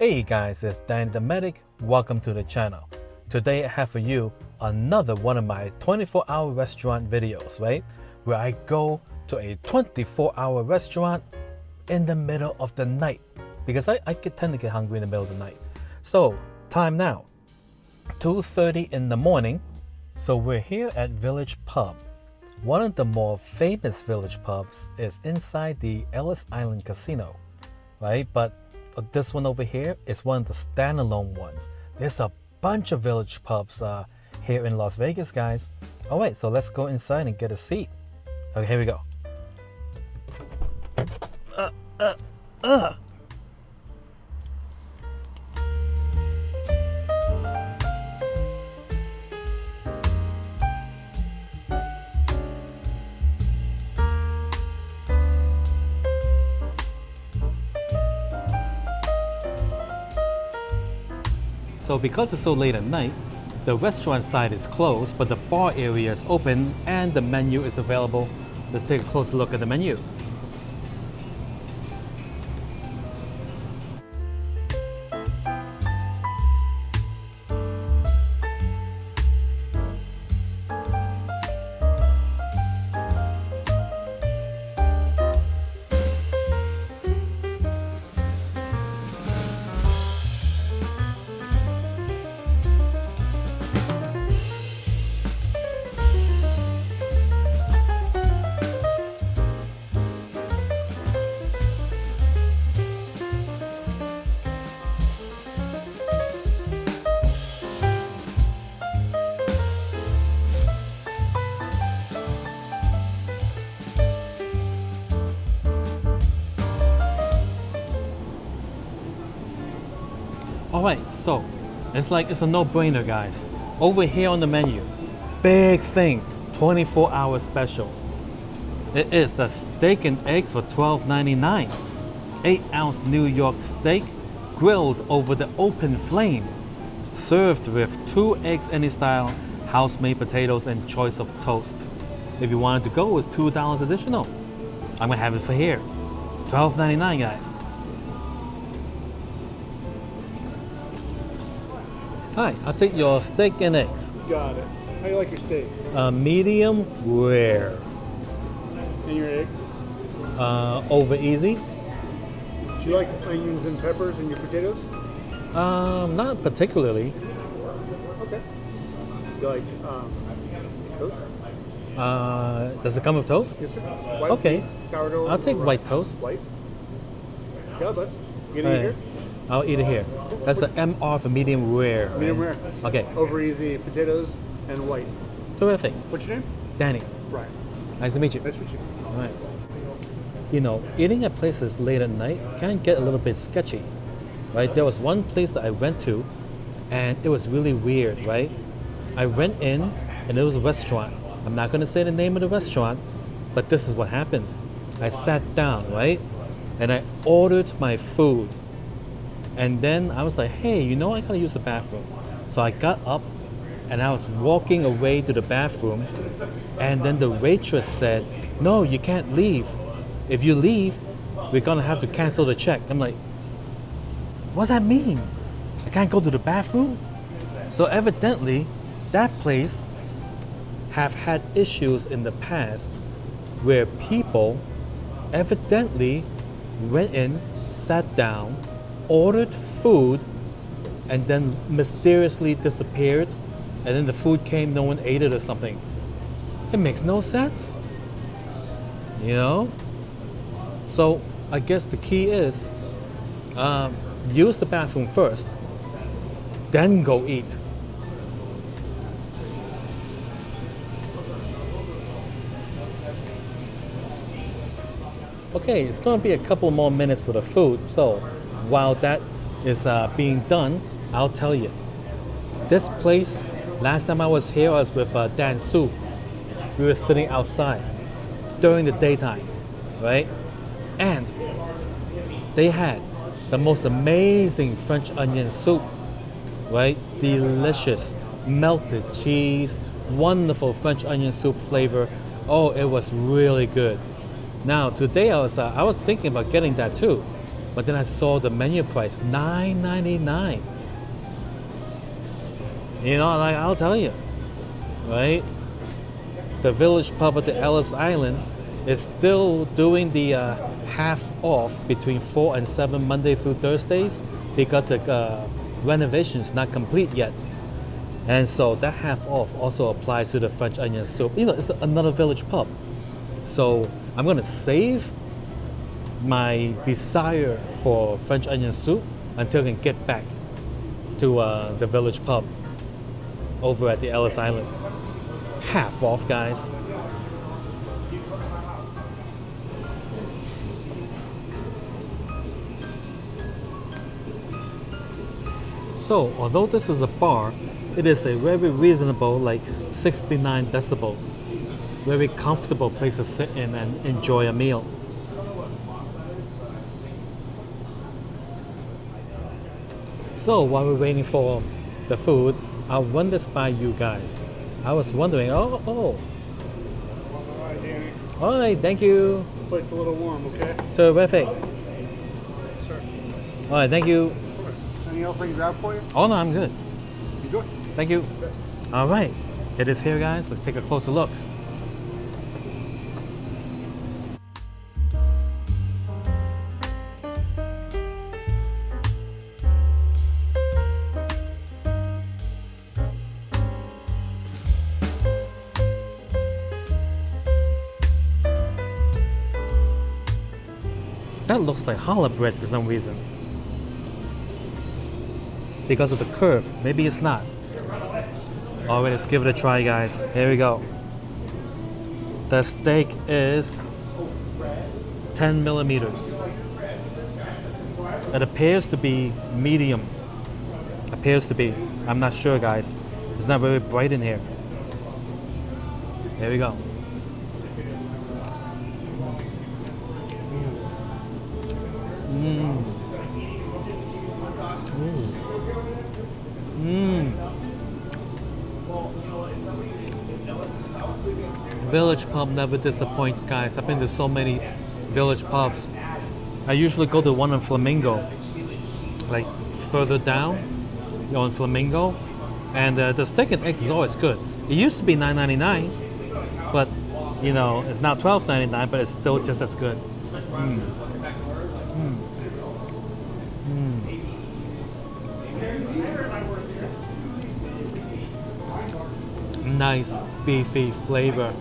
Hey guys, it's Dan the Medic. Welcome to the channel. Today I have for you another one of my 24-hour restaurant videos, right? Where I go to a 24-hour restaurant in the middle of the night. Because I tend to get hungry in the middle of the night. So, time now. 2:30 in the morning. So we're here at Village Pub. One of the more famous Village pubs is inside the Ellis Island Casino, right? But this one over here is one of the standalone ones. There's a bunch of Village pubs here in Las Vegas, guys. All right, so let's go inside and get a seat. Okay, here we go. So because it's so late at night, the restaurant side is closed, but the bar area is open and the menu is available. Let's take a closer look at the menu. Alright, so it's a no-brainer, guys. Over here on the menu, big thing, 24-hour special. It is the steak and eggs for $12.99. 8-ounce New York steak, grilled over the open flame. Served with 2 eggs any style, house-made potatoes, and choice of toast. If you wanted to go, it's $2 additional. I'm gonna have it for here. $12.99, guys. Hi, I'll take your steak and eggs. Got it. How do you like your steak? Medium rare. And your eggs? Over easy. Do you like onions and peppers in your potatoes? Not particularly. Okay. You like toast? Does it come with toast? Yes, sir. White, Okay. Sourdough. I'll take white toast. White. Yeah, bud. You gonna eat here? I'll eat it here. That's an MR for medium rare. Right? Medium rare. Okay. Over easy potatoes and white. Terrific. What's your name? Danny. Brian. Nice to meet you. Nice to meet you. All right. You know, eating at places late at night can get a little bit sketchy, right? There was one place that I went to, and it was really weird, right? I went in, and it was a restaurant. I'm not going to say the name of the restaurant, but this is what happened. I sat down, right? And I ordered my food. And then I was like, hey, you know, I gotta use the bathroom. So I got up and I was walking away to the bathroom. And then the waitress said, no, you can't leave. If you leave, we're gonna have to cancel the check. I'm like, what does that mean? I can't go to the bathroom? So evidently, that place have had issues in the past where people evidently went in, sat down, ordered food, and then mysteriously disappeared, and then the food came, no one ate it or something. It makes no sense, you know? So I guess the key is use the bathroom first, then go eat. Okay, it's gonna be a couple more minutes for the food, so while that is being done, I'll tell you. This place, last time I was here, I was with Dan Su. We were sitting outside during the daytime, right? And they had the most amazing French onion soup, right? Delicious, melted cheese, wonderful French onion soup flavor. Oh, it was really good. Now today I was thinking about getting that too, But then I saw the menu price, $9.99. You know, like I'll tell you, right? The Village Pub at the Ellis Island is still doing the half off between 4 and 7 Monday through Thursdays because the renovation is not complete yet. And so that half off also applies to the French onion soup. You know, it's another Village Pub. So I'm gonna save my desire for French onion soup until I can get back to the Village Pub over at the Ellis Island. Half off, guys. So, although this is a bar, it is a very reasonable, like 69 decibels. Very comfortable place to sit in and enjoy a meal. So, while we're waiting for the food, I'll run this by you guys. I was wondering, oh. All right, Danny. All right, thank you. This plate's a little warm, okay? Terrific. Sir. All right, thank you. Of course. Anything else I can grab for you? Oh, no, I'm good. Enjoy. Thank you. All right, it is here, guys. Let's take a closer look. That looks like challah bread for some reason. Because of the curve. Maybe it's not. All right, let's give it a try, guys. Here we go. The steak is 10 millimeters. It appears to be medium. Appears to be. I'm not sure, guys. It's not very bright in here. Here we go. Village Pub never disappoints, guys. I've been to so many Village Pubs. I usually go to one on Flamingo, like further down, on Flamingo, and the steak and eggs is always good. It used to be $9.99, but you know it's now $12.99, but it's still just as good. Nice beefy flavor.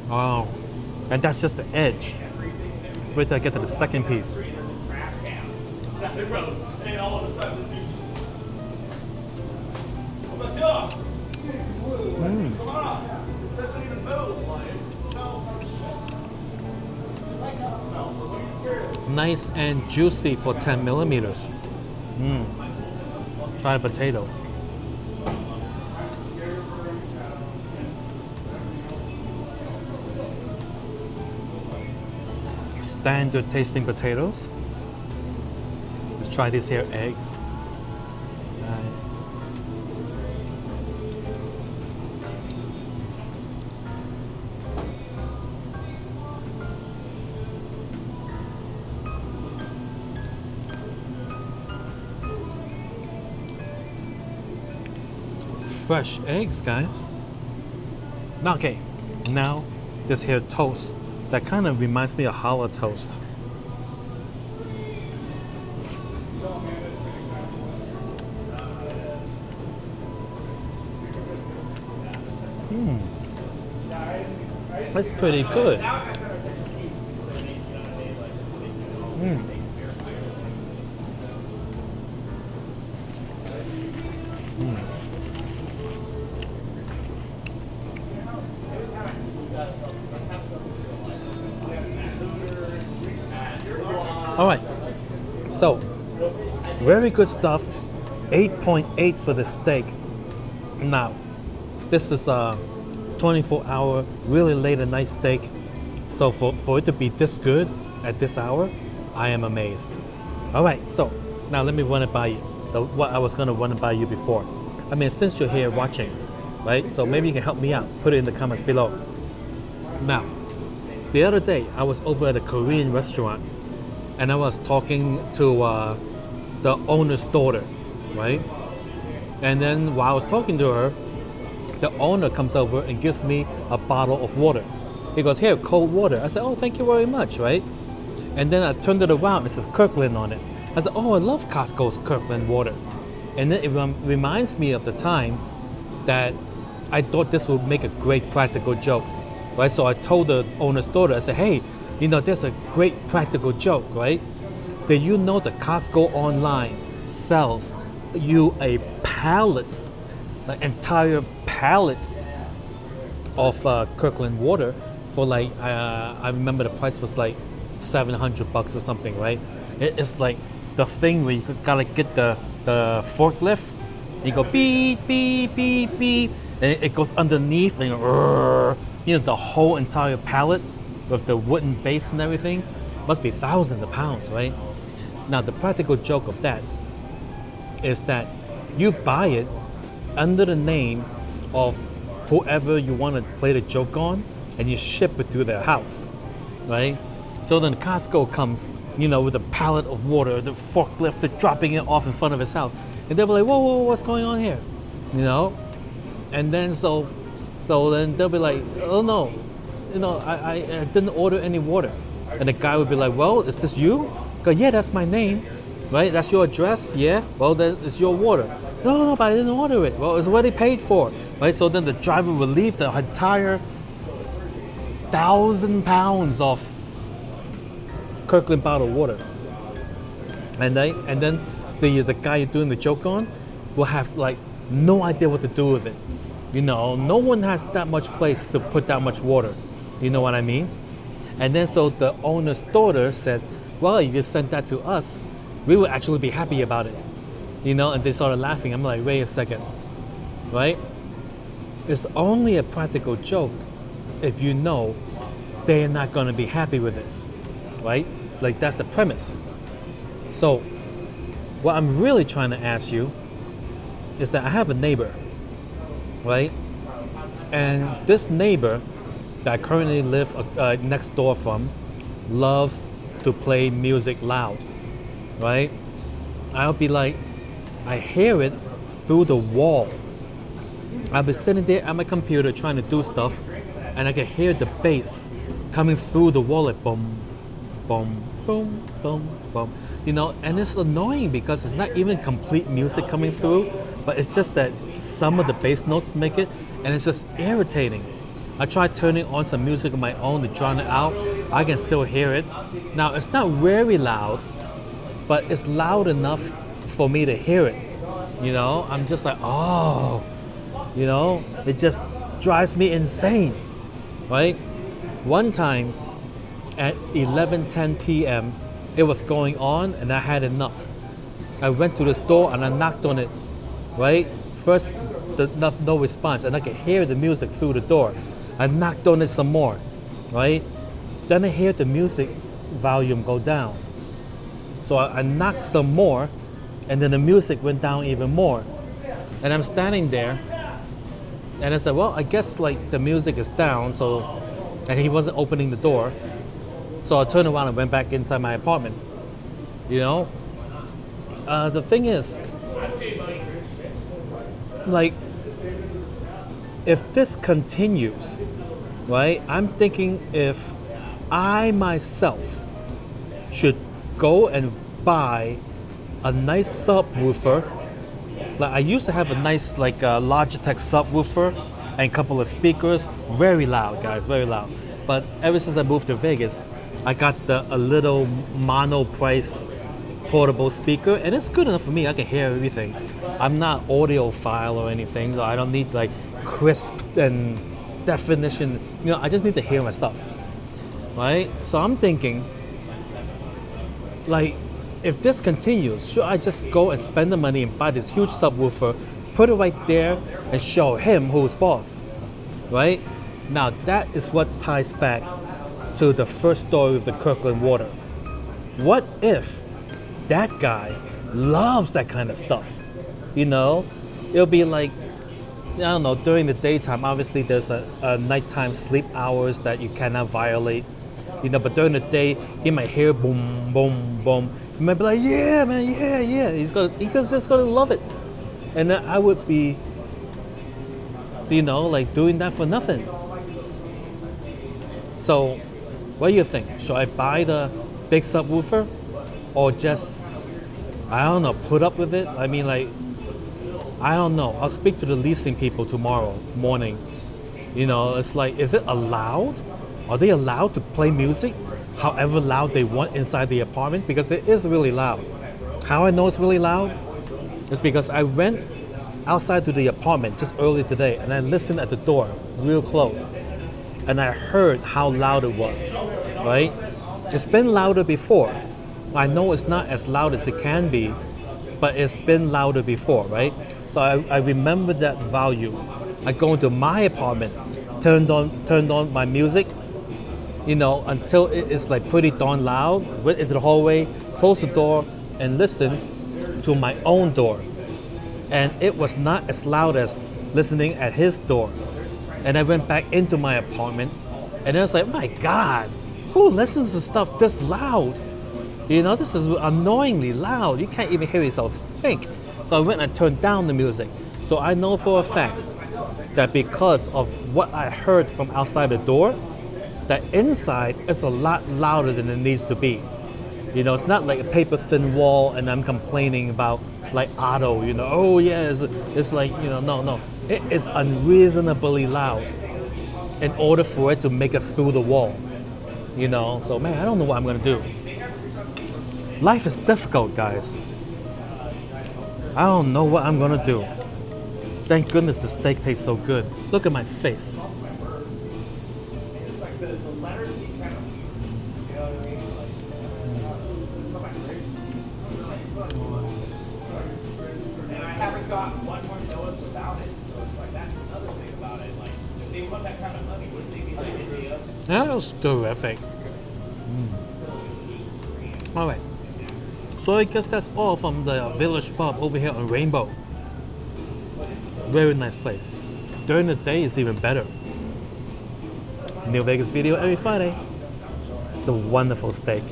Oh, and that's just the edge. Wait till I get to the second piece. Nice and juicy for 10 millimeters. Try the potato. Standard tasting potatoes. Let's try these here eggs. Fresh eggs, guys. Okay, now this here toast. That kind of reminds me of challah toast. That's pretty good. All right, so very good stuff. 8.8 for the steak. Now, this is a 24-hour, really late at night steak. So for it to be this good at this hour, I am amazed. All right, so now let me run it by you. What I was gonna run it by you before. I mean, since you're here watching, right? So maybe you can help me out. Put it in the comments below. Now, the other day I was over at a Korean restaurant, and I was talking to the owner's daughter, right? And then while I was talking to her, the owner comes over and gives me a bottle of water. He goes, "Here, cold water." I said, "Oh, thank you very much," right? And then I turned it around, it says Kirkland on it. I said, "Oh, I love Costco's Kirkland water." And then it reminds me of the time that I thought this would make a great practical joke, right? So I told the owner's daughter, I said, "Hey, there's a great practical joke, right? Did you know that Costco online sells you a pallet, an entire pallet of Kirkland water for like, I remember the price was like $700 or something, right? It's like the thing where you gotta get the forklift, you go beep, beep, beep, beep, and it goes underneath and the whole entire pallet with the wooden base and everything must be thousands of pounds, right? Now the practical joke of that is that you buy it under the name of whoever you want to play the joke on, and you ship it to their house, right? So then Costco comes, with a pallet of water, the forklift, they're dropping it off in front of his house, and they'll be like, "Whoa, whoa, what's going on here?" And then so then they'll be like, "Oh no, I didn't order any water," and the guy would be like, "Well, is this you?" Go, "Yeah, that's my name." Right, that's your address? Yeah, well then it's your water. No, but I didn't order it. Well, it's already paid for. Right, so then the driver will leave the entire 1,000 pounds of Kirkland bottled water. And then the guy you're doing the joke on will have like no idea what to do with it. No one has that much place to put that much water. You know what I mean? And then so the owner's daughter said, "Well, if you sent that to us, we would actually be happy about it." And they started laughing. I'm like, wait a second, right? It's only a practical joke if you know they're not going to be happy with it, right? Like that's the premise. So what I'm really trying to ask you is that I have a neighbor, right? And this neighbor that I currently live next door from loves to play music loud, right? I'll be like, I hear it through the wall. I'll be sitting there at my computer trying to do stuff, and I can hear the bass coming through the wall like boom, boom, boom, boom, boom. And it's annoying because it's not even complete music coming through, but it's just that some of the bass notes make it, and it's just irritating. I tried turning on some music of my own to drown it out. I can still hear it. Now, it's not very loud, but it's loud enough for me to hear it. I'm just like, oh, it just drives me insane, right? One time at 11:10 p.m., it was going on and I had enough. I went to the store and I knocked on it, right? First, no response, and I could hear the music through the door. I knocked on it some more, right? Then I hear the music volume go down. So I knocked some more, and then the music went down even more. And I'm standing there, and I said, well, I guess like the music is down, and he wasn't opening the door. So I turned around and went back inside my apartment. The thing is, like, if this continues, right, I'm thinking if I myself should go and buy a nice subwoofer. Like I used to have a nice Logitech subwoofer and a couple of speakers, very loud, guys, very loud. But ever since I moved to Vegas, I got a little mono price portable speaker, and it's good enough for me. I can hear everything. I'm not audiophile or anything, so I don't need like crisp and definition. I just need to hear my stuff, right? So I'm thinking, like, if this continues, should I just go and spend the money and buy this huge subwoofer, put it right there, and show him who's boss, right? Now that is what ties back to the first story of the Kirkland water. What if that guy loves that kind of stuff? It'll be like, I don't know, during the daytime, obviously there's a nighttime sleep hours that you cannot violate. But during the day, he might hear boom, boom, boom. He might be like, yeah, man, yeah, yeah. He's just gonna love it. And then I would be, like doing that for nothing. So, what do you think? Should I buy the big subwoofer or just, I don't know, put up with it? I mean, like, I don't know. I'll speak to the leasing people tomorrow morning. It's like, is it allowed? Are they allowed to play music however loud they want inside the apartment? Because it is really loud. How I know it's really loud is because I went outside to the apartment just earlier today and I listened at the door real close. And I heard how loud it was, right? It's been louder before. I know it's not as loud as it can be, but it's been louder before, right? So I remember that value. I go into my apartment, turned on my music, until it is like pretty darn loud, went into the hallway, closed the door, and listened to my own door. And it was not as loud as listening at his door. And I went back into my apartment, and I was like, my God, who listens to stuff this loud? This is annoyingly loud. You can't even hear yourself think. So I went and turned down the music. So I know for a fact that because of what I heard from outside the door, that inside is a lot louder than it needs to be. It's not like a paper thin wall and I'm complaining about like Otto, oh yeah, it's like, no. It is unreasonably loud in order for it to make it through the wall. So man, I don't know what I'm gonna do. Life is difficult, guys. I don't know what I'm gonna do. Thank goodness the steak tastes so good. Look at my face. It's like the letters you kind of, you know what I mean? Like, something great. And I haven't got one more notice without it, so it's like that's another thing about it. Like, if they want that kind of money, wouldn't they be like India? That was terrific. All right. So I guess that's all from the Village Pub over here on Rainbow. Very nice place. During the day, it's even better. New Vegas video every Friday. It's a wonderful steak.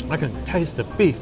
I can taste the beef.